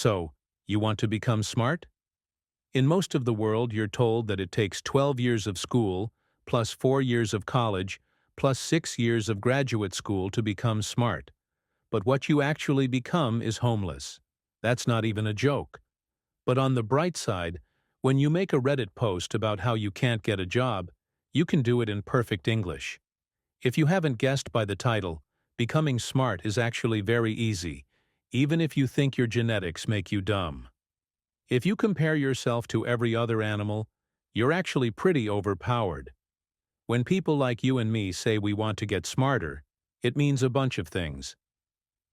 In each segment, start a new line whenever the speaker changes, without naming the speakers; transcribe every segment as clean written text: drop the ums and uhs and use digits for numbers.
So, you want to become smart? In most of the world, you're told that it takes 12 years of school, plus 4 years of college, plus 6 years of graduate school to become smart. But what you actually become is homeless. That's not even a joke. But on the bright side, when you make a Reddit post about how you can't get a job, you can do it in perfect English. If you haven't guessed by the title, becoming smart is actually very easy, even if you think your genetics make you dumb. If you compare yourself to every other animal, you're actually pretty overpowered. When people like you and me say we want to get smarter, it means a bunch of things.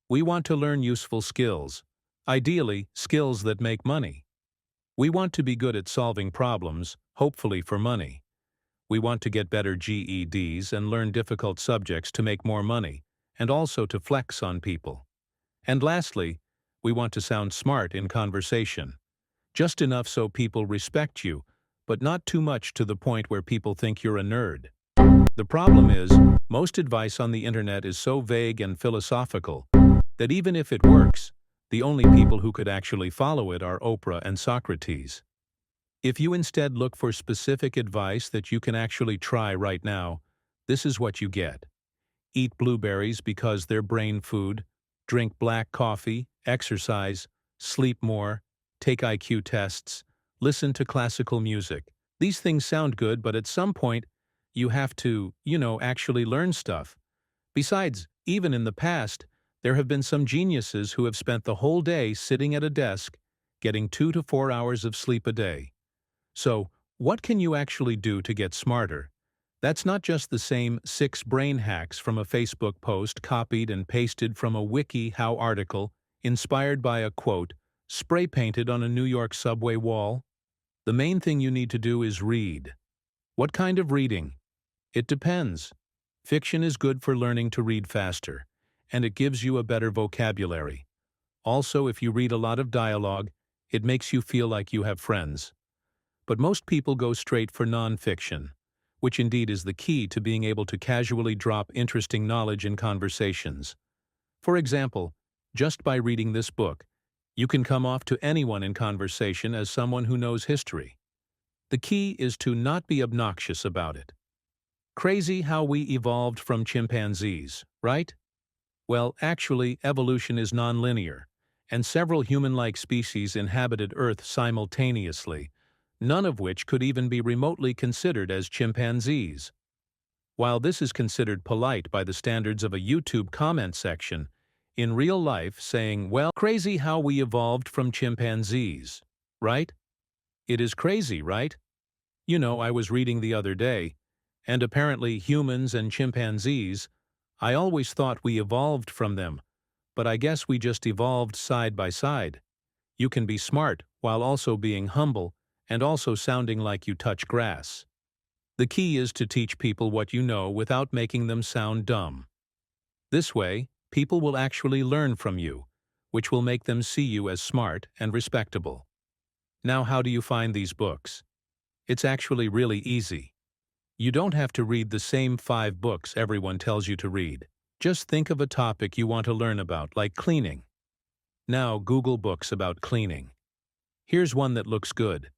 We want to learn useful skills, ideally skills that make money. We want to be good at solving problems, hopefully for money. We want to get better GEDs and learn difficult subjects to make more money, and also to flex on people. And lastly, we want to sound smart in conversation. Just enough so people respect you, but not too much to the point where people think you're a nerd. The problem is, most advice on the internet is so vague and philosophical that even if it works, the only people who could actually follow it are Oprah and Socrates. If you instead look for specific advice that you can actually try right now, this is what you get. Eat blueberries because they're brain food, drink black coffee, exercise, sleep more, take IQ tests, listen to classical music. These things sound good, but at some point, you have to, actually learn stuff. Besides, even in the past, there have been some geniuses who have spent the whole day sitting at a desk, getting 2 to 4 hours of sleep a day. So, what can you actually do to get smarter? That's not just the same 6 brain hacks from a Facebook post copied and pasted from a WikiHow article, inspired by a quote, spray-painted on a New York subway wall. The main thing you need to do is read. What kind of reading? It depends. Fiction is good for learning to read faster, and it gives you a better vocabulary. Also, if you read a lot of dialogue, it makes you feel like you have friends. But most people go straight for non-fiction, which indeed is the key to being able to casually drop interesting knowledge in conversations. For example, just by reading this book, you can come off to anyone in conversation as someone who knows history. The key is to not be obnoxious about it. Crazy how we evolved from chimpanzees, right? Well, actually, evolution is nonlinear, and several human-like species inhabited Earth simultaneously, none of which could even be remotely considered as chimpanzees. While this is considered polite by the standards of a YouTube comment section, in real life saying, well, crazy how we evolved from chimpanzees, right? It is crazy, right? I was reading the other day, and apparently humans and chimpanzees, I always thought we evolved from them, but I guess we just evolved side by side. You can be smart while also being humble and also sounding like you touch grass. The key is to teach people what you know without making them sound dumb. This way, people will actually learn from you, which will make them see you as smart and respectable. Now, how do you find these books? It's actually really easy. You don't have to read the same 5 books everyone tells you to read. Just think of a topic you want to learn about, like cleaning. Now, Google books about cleaning. Here's one that looks good.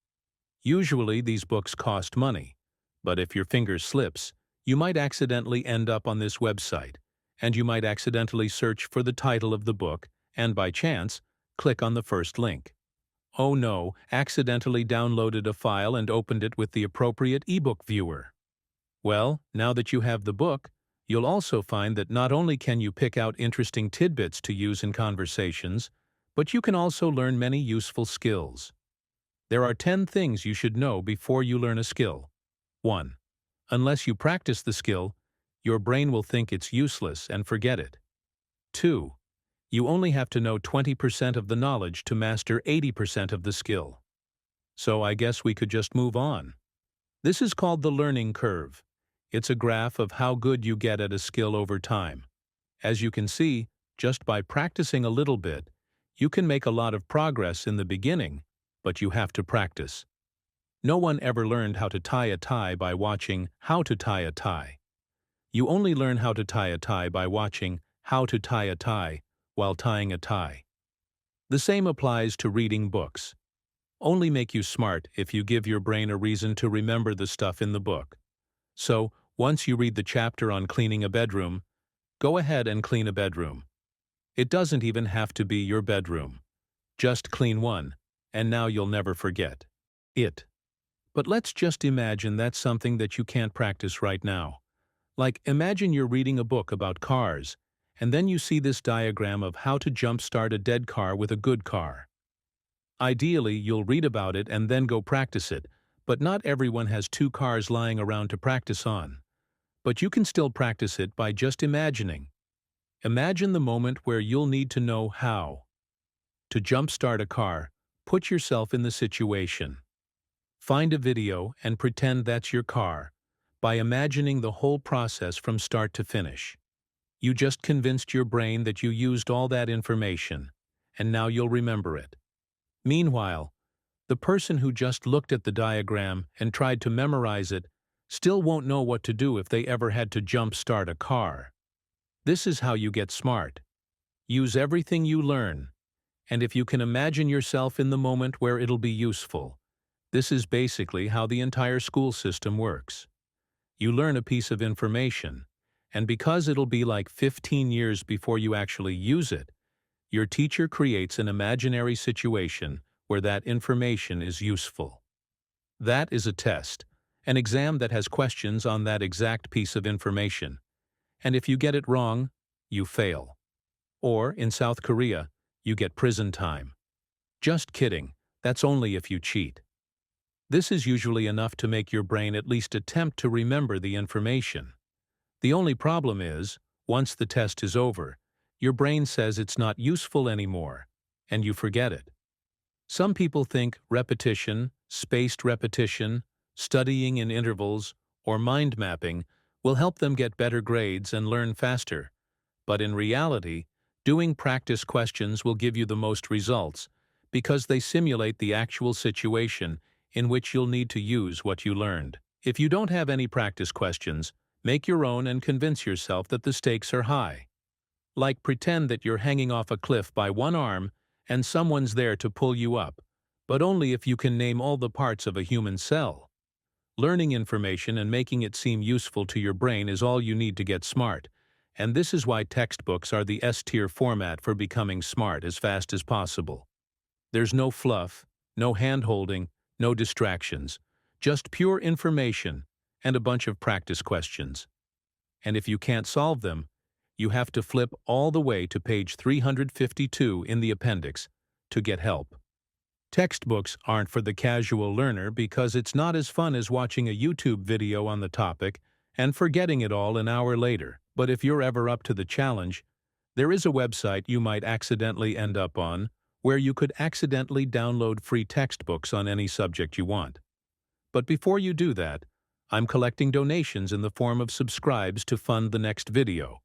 Usually, these books cost money, but if your finger slips, you might accidentally end up on this website, and you might accidentally search for the title of the book, and by chance, click on the first link. Oh no, accidentally downloaded a file and opened it with the appropriate ebook viewer. Well, now that you have the book, you'll also find that not only can you pick out interesting tidbits to use in conversations, but you can also learn many useful skills. There are 10 things you should know before you learn a skill. 1. Unless you practice the skill, your brain will think it's useless and forget it. 2. You only have to know 20% of the knowledge to master 80% of the skill. So I guess we could just move on. This is called the learning curve. It's a graph of how good you get at a skill over time. As you can see, just by practicing a little bit, you can make a lot of progress in the beginning, but you have to practice. No one ever learned how to tie a tie by watching How to Tie a Tie. You only learn how to tie a tie by watching How to Tie a Tie while tying a tie. The same applies to reading books. Only make you smart if you give your brain a reason to remember the stuff in the book. So, once you read the chapter on cleaning a bedroom, go ahead and clean a bedroom. It doesn't even have to be your bedroom. Just clean one, and now you'll never forget it. But let's just imagine that's something that you can't practice right now. Like, imagine you're reading a book about cars, and then you see this diagram of how to jumpstart a dead car with a good car. Ideally, you'll read about it and then go practice it, but not everyone has two cars lying around to practice on. But you can still practice it by just imagining. Imagine the moment where you'll need to know how. To jumpstart a car, put yourself in the situation. Find a video and pretend that's your car, by imagining the whole process from start to finish. You just convinced your brain that you used all that information, and now you'll remember it. Meanwhile, the person who just looked at the diagram and tried to memorize it still won't know what to do if they ever had to jump-start a car. This is how you get smart. Use everything you learn, and if you can imagine yourself in the moment where it'll be useful. This is basically how the entire school system works. You learn a piece of information, and because it'll be like 15 years before you actually use it, your teacher creates an imaginary situation where that information is useful. That is a test, an exam that has questions on that exact piece of information. And if you get it wrong, you fail. Or, in South Korea, you get prison time. Just kidding, that's only if you cheat. This is usually enough to make your brain at least attempt to remember the information. The only problem is, once the test is over, your brain says it's not useful anymore, and you forget it. Some people think repetition, spaced repetition, studying in intervals, or mind mapping will help them get better grades and learn faster. But in reality, doing practice questions will give you the most results because they simulate the actual situation in which you'll need to use what you learned. If you don't have any practice questions, make your own and convince yourself that the stakes are high. Like pretend that you're hanging off a cliff by one arm and someone's there to pull you up, but only if you can name all the parts of a human cell. Learning information and making it seem useful to your brain is all you need to get smart, and this is why textbooks are the S-tier format for becoming smart as fast as possible. There's no fluff, no hand-holding, no distractions, just pure information and a bunch of practice questions. And if you can't solve them, you have to flip all the way to page 352 in the appendix to get help. Textbooks aren't for the casual learner because it's not as fun as watching a YouTube video on the topic and forgetting it all an hour later. But if you're ever up to the challenge, there is a website you might accidentally end up on where you could accidentally download free textbooks on any subject you want. But before you do that, I'm collecting donations in the form of subscribes to fund the next video.